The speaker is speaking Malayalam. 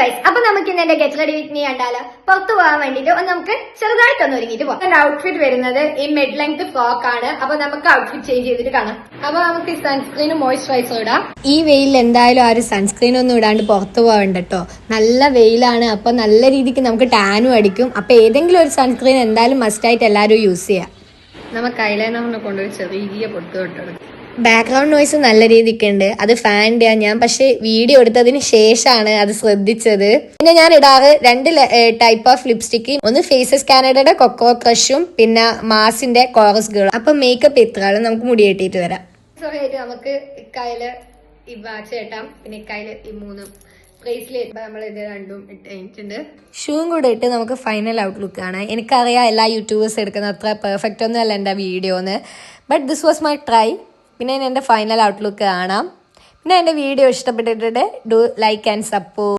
ഗൈസ്, അപ്പൊ നമുക്ക് ഇന്ന് എന്റെ ഗെറ്റ് റെഡി വിത്ത് മീ കണ്ടാലോ. പുറത്തു പോകാൻ വേണ്ടിട്ട് നമുക്ക് ചെറുതായിട്ടൊന്ന് ഒരുങ്ങിട്ട് പോകാം. എന്റെ ഔട്ട്ഫിറ്റ് വരുന്നത് ഈ മിഡ് ലെങ്ത് ഫ്രോക്ക് ആണ്. അപ്പൊ നമുക്ക് ഔട്ട്ഫിറ്റ് ചേഞ്ച് ചെയ്തിട്ട് കാണാം. അപ്പൊ നമുക്ക് ഈ സൺസ്ക്രീനും മോയ്സ്ചറൈസർ ഇടാം. ഈ വെയിലിൽ എന്തായാലും ആരും സൺസ്ക്രീൻ ഒന്നും ഇടാണ്ട് പുറത്തു പോകണ്ട കേട്ടോ. നല്ല വെയിലാണ്. അപ്പൊ നല്ല രീതിക്ക് നമുക്ക് ടാനും അടിക്കും. അപ്പൊ ഏതെങ്കിലും ഒരു സൺസ്ക്രീൻ എന്തായാലും മസ്റ്റായിട്ട് എല്ലാവരും യൂസ് ചെയ്യാം. നമുക്ക് ഐലൈനറിനെ കൊണ്ടൊരു ചെറിയ പൊട്ട് തൊട്ടെടുക്കും. ബാക്ക്ഗ്രൗണ്ട് നോയ്സ് നല്ല രീതിക്ക് ഉണ്ട്. അത് ഫാൻ്റെ ഞാൻ പക്ഷെ വീഡിയോ എടുത്തതിന് ശേഷമാണ് അത് ശ്രദ്ധിച്ചത്. പിന്നെ ഞാൻ ഇടാറ് 2 ടൈപ്പ് ഓഫ് ലിപ്സ്റ്റിക്ക്. ഒന്ന് ഫേസസ് കാനഡയുടെ കൊക്കോ ക്രഷും പിന്നെ മാസിന്റെ കോറസ് ഗേൾ. അപ്പൊ മേക്കപ്പ് ഇത്രയാണ്. നമുക്ക് മുടി കെട്ടിയിട്ട് വരാം. സോറി ആയിട്ട് നമുക്ക് ഇക്കായില് ഈ വാച്ച് കെട്ടാം. പിന്നെ ഇക്കായില് ഈ 3 ബ്രേസ്ലെറ്റ് നമ്മൾ ഇത് രണ്ടും ഇട്ട് കഴിഞ്ഞിട്ടുണ്ട്. ഷൂവും കൂടെ ഇട്ട് നമുക്ക് ഫൈനൽ ഔട്ട്ലുക്ക് ആണ്. എനിക്കറിയാം എല്ലാ യൂട്യൂബേഴ്സ് എടുക്കുന്ന അത്ര പെർഫെക്റ്റ് ഒന്നും അല്ല എൻ്റെ വീഡിയോന്ന്. But this was my try. പിന്നെ എൻ്റെ ഫൈനൽ ഔട്ട്ലുക്ക് കാണാം. പിന്നെ എൻ്റെ വീഡിയോ ഇഷ്ടപ്പെട്ടിട്ടുണ്ട്. Do like and support.